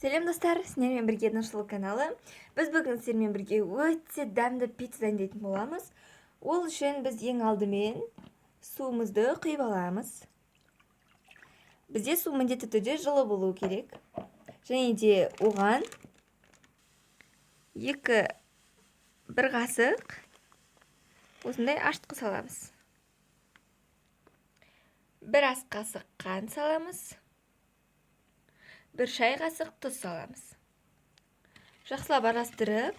Сәлем достар, сіздермен бірге Нұрсұлу каналы. Біз бүгін сіздермен бірге өте дәмді пицца дайындайтын боламыз. Ол үшін біз ең алдымен суымызды құйып аламыз. Бізде су міндетті түрде жылы болуы керек. Және де оған бір қасық осындай ашытқы саламыз. Бір ас қасық қант саламыз. Бір шай қасық тұз саламыз. Жақсылап араластырып,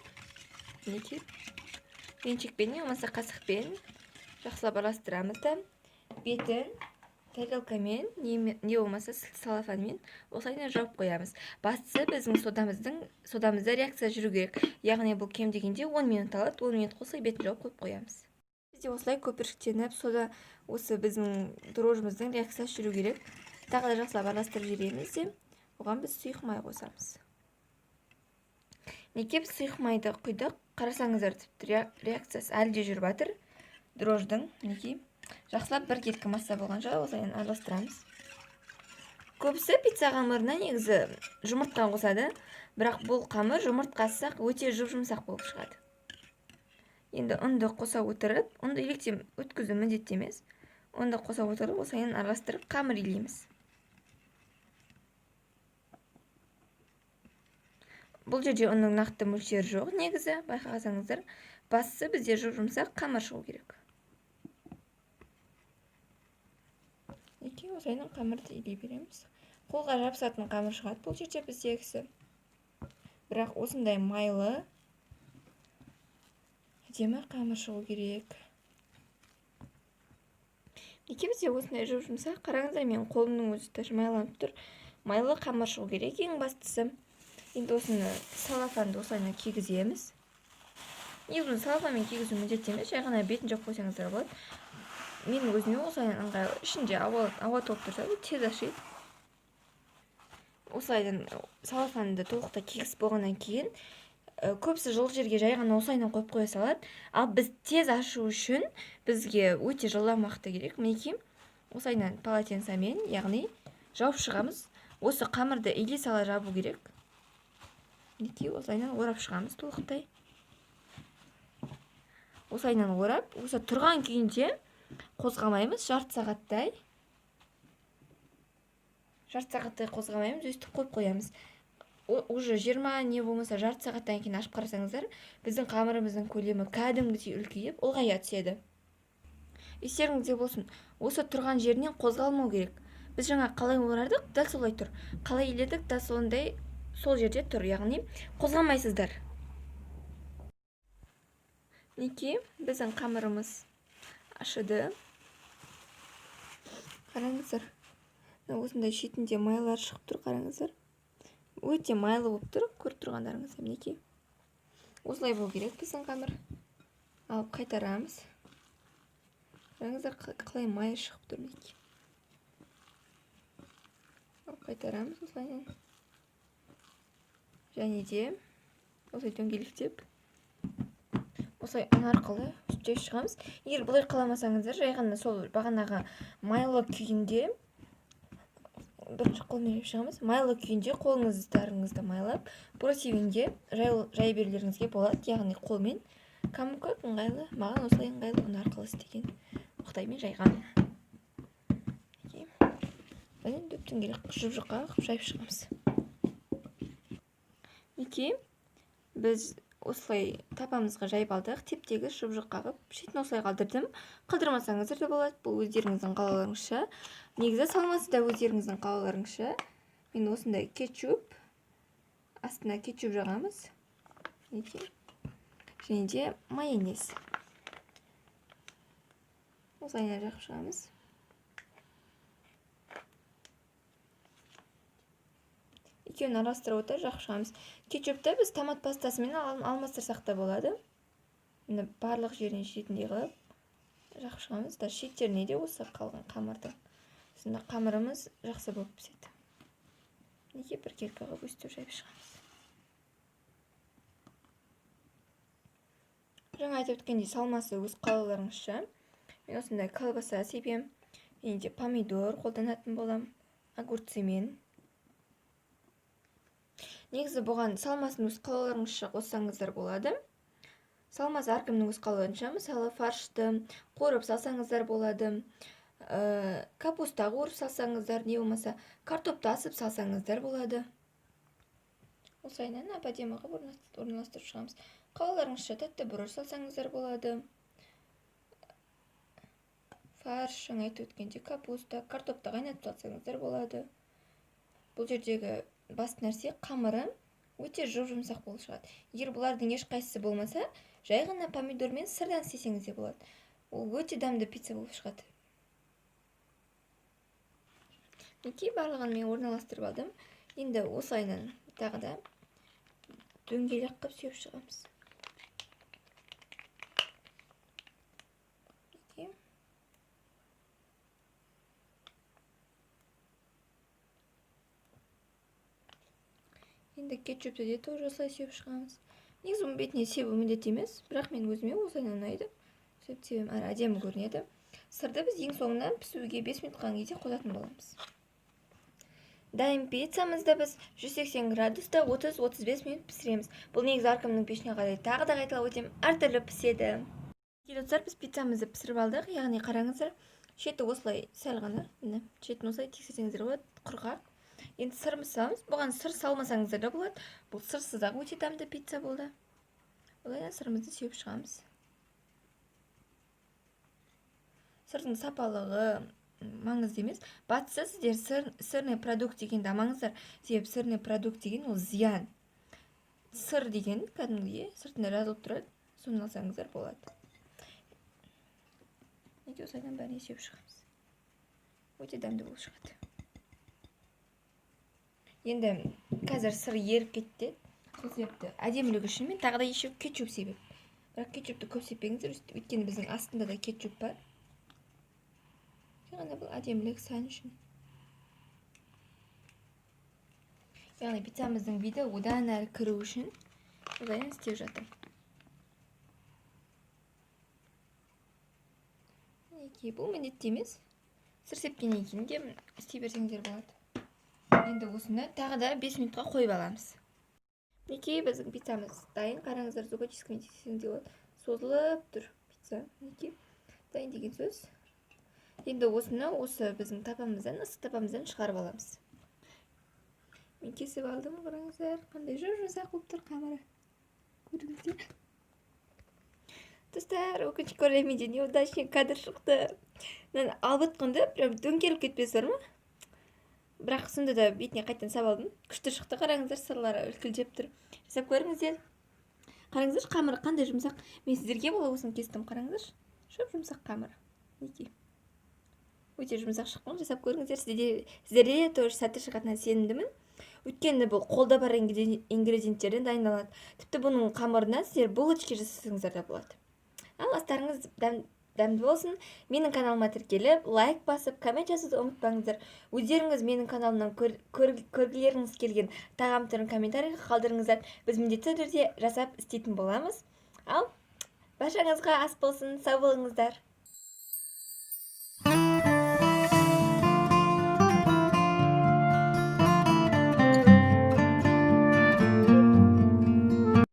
венчикпен немесе қасықпен жақсылап араластырамыз да бетін тарелкамен не болмаса салафанмен осылай жауып қоямыз. Бастысы біздің содамызда реакция жүру керек. Яғни бұл кем дегенде 10 минут алады. 10 минут қосылай бетін жауып қойып қоямыз. Бізде осылай көпіршіктеніп, сода осы біздің дрожжымыздың реакциясы жүру керек. Тағы да жақсылап араластырып жібереміз де оған біз сұйық май қосамыз. Неге біз сұйық майды құйдық? Қарасаңыздар, тіпті реакциясы әлі де жүріп жатыр. Дрожждың жақсылап бір кеткі масса болғанша осылай араластырамыз. Көбісі пицца қамырына негізі жұмыртқа қосады, бірақ бұл қамыр жұмыртқасыз өте жұп-жұмсақ болып шығады. Енді ұнды қоса отырып, ұнды електен өткізу міндетті емес. Ұнды қоса отырып, осылай араластырып қамыр илейміз. Бұл жерде ұнның нақты мөлшері жоқ негізі, байқағансаңыздар. Бастысы бізде жұп-жұмсақ қамыр шығу керек. Осылай қамырды илей береміз. Қолға жабысатын қамыр шығады бұл жерде біздегісі. Бірақ осындай майлы, әдемі қамыр шығу керек. Неге бізде осындай жұп-жұмсақ? Қараңыздар, мен қолымның өзі майланып тұр. Майлы қамыр шығу керек ең бастысы. Енді осыны салафанды осылай кигіземіз. Негізі салафанмен кигізу міндетті емес, жай ғана бетін жауып қойсаңыздар болады. Менің өзіме осылай ыңғайлы. Ішінде ауа толып тұрса, тез ашиды. Осылайдан салафанды толықтай кигізіп болғаннан кейін, көбісі жылы жерге жай ғана осылайдан қойып қоя салады. Ал біз тез ашу үшін бізге өте жылдам уақыты керек. Мінекей, осылайдан полотенцамен, яғни жауып шығамыз. Осы қамырды илей сала жабу керек. Мінекей, осылайдан орап шығамыз толықтай. Осылайдан орап, осы тұрған күйінде қозғамаймыз, жарты сағаттай қозғамаймыз, өстіп қойып қоямыз. Уже 20 не болмаса жарты сағаттан кейін ашып қарасаңыздар, біздің қамырымыздың көлемі кәдімгідей үлкейіп, ұлғая түседі. Естеріңізде болсын, осы тұрған жерінен қозғалмау керек. Біз жаңа қалай орардық, дәл солай тұр. Қалай иледік, дәл сондай сол жерде тұр, яғни қозғалмайсыздар. Неке, біздің қамырымыз ашыды. Қараңыздар, осындай шетінде майлар шығып тұр, қараңыздар. Өте майлы болып тұр, көріп тұрғандарыңыздар, мінекей. Осылай болу керек біздің қамыр. Алып қайтарамыз. Қараңыздар, қалай майы шығып тұр, мінекей. Алып қайтарамыз осылай. Және де осылай дөңгелектеп, осылай ұн арқылы үстеп шығамыз. Егер бұлай қаламасаңыздар, жай ғана сол бағанағы майлы күйінде бірінші қолмен шығамыз. Майлы күйінде қолыңыздарыңызды майлап, противенге жай берулеріңізге болады, яғни қолмен. Кому как ыңғайлы, маған осылай ыңғайлы ұн арқылы істеген. Оқтаймен жайған. Дөптің керек жұп-жұқа қып жайып шығамыз. Неке, біз осылай тапамызға жайып алдық, тептегі жұп-жұқа қып, шетін осылай қалдырдым. Қалдырмасаңыздар да болады, бұл өздеріңіздің қалауларыңызша. Негізі салмасы да өздеріңіздің қалауларыңызша. Мен осындай кетчуп, астына кетчуп жағамыз. Және де майонез. Осылай жағып шығамыз. Екеуін араластырып отыр, жағып шығамыз. Кетчупты біз томат пастасымен алмастырсақ та болады. Барлық жерін шетіндей қылып жағып шығамыз. Шеттеріне де осы қалған қамырды. Сонда қамырымыз жақсы болып піседі. Неге бір кеткі қылып өстіп жайып шығамыз. Жаңа айтып өткендей, салмасы өз қалауларыңызша. Мен осындай колбаса себем, енді помидор қолданатын болам, огурцымен. Негізі бұған салмасын өз қалауларыңызша қоссаңыздар болады. Салмасы әркімнің өз қалауынша, мысалы фаршты қуырып салсаңыздар болады, капуста қуырып салсаңыздар, не болмаса картопты асып салсаңыздар болады. Осылайынан әп-әдемі қылып орналастырып шығамыз. Қалауларыңызша тәтті бұрыш салсаңыздар болады. Фарш, жаңа айтып өткенде капуста, картопты қайнатып салсаңыздар болады. Бұл жердегі басты нәрсе қамыры өте жұмсақ болып шығады. Егер бұлардың ешқайсысы болмаса, жай ғана помидор мен сырдан істесеңіз де болады. Ол өте дәмді пицца болып шығады. Мінекей барлығын мен орналастырып алдым. Енді осылайынан тағы да дөңгелек қылып сүйіп шығамыз. Енді кетчупты де тоже осылай сүйіп шығамыз. Негізі оның бетіне себу міндетті емес, бірақ мен өзіме осылай ұнайды. Себебі әрі әдемі көрінеді. Сырды біз ең соңынан пісуге 5 минутқа кейде қосатын боламыз. Дайын пиццамызды біз 180 градуста 30-35 минут пісіреміз. Бұл негізі әркімнің пешіне қарай тағы да қайталап өтемін, әртүрлі піседі. Достар, біз пиццамызды пісіріп алдық, яғни қараңыздар, шеті осылай сәл ғана, шетін осылай тексерсеңіздер болады, құрғақ. Енді сырымыз саламыз. Бұған сыр салмасаңыздар да болады. Бұл сырсыз-ақ өте дәмді пицца болды. Олайдан сырымызды сүйіп шығамыз. Сырдың сапалығы маңызды емес. Батса сіздер сырный продукт дегенді амаңыздар. Себебі сырный продукт деген ол зиян. Сыр деген кәдімгідей сыртында жазылып тұрады. Соны алсаңыздар болады. Неге осылайдан бәріне сүйіп шығамыз. Өте дәмді болып шығады. Енді қазір сыр еріп кетті. Сол себепті әдемілігі үшін мен тағы да еще кетчуп себеп. Бірақ кетчупты көп сеппеңіздер, өйткені біздің астында да кетчуп бар. Ғана бұл әдемілік сән үшін. Яғни пиццамыздың беті одан әрі кіру үшін осылайынан істеп жатыр. Бұл міндетті емес. Сыр сепкеннен кейін де істей берсеңіздер болады. Енді осыны тағы да 5 минутқа қойып аламыз. Мінекей біздің пиццамыз дайын. Қараңыздар, зубочисткамен тексерсеңіздер болады. Созылып тұр пицца. Мінекей дайын деген сөз. Енді осыны біздің тапамыздан, ыстық тапамыздан шығарып аламыз. Мен кесіп алдым, қараңыздар, қандай жұмсақ болып тұр қамыры. Көрдіңіздер? Достар, өкінішке орай менде неудачный кадр шықты. Мен алып отқанда прям дөңгеліп кетпес бар ма? Бірақ сонда да бетіне қайтадан сап алдым. Күшті шықты, қараңыздар, сырлары үлкілдеп тұр. Жасап көріңіздер. Қараңыздар, қамыры қандай жұмсақ. Мен сіздерге бұл осыны кестім, қараңыздар. Шөп жұмсақ қамыр. Неке? Өте жұмсақ шыққан, жасап көріңіздер. Сіздерде тоже сәтті шығатынына сенімдімін. Өйткені бұл қолда бар ингредиенттерден дайындалады. Тіпті бұның қамырына сіздер булочки жасасаңыздар да болады. Ал астарыңыз дәмді болсын. Менің каналыма тіркеліп, лайк басып, коммент жазуды ұмытпаңыздар. Өздеріңіз менің каналымнан көргілеріңіз келген тағам түрін комментарийға қалдырыңыздар. Біз міндетті түрде жасап істейтін боламыз. Ал баршаңызға ас болсын, сау болыңыздар.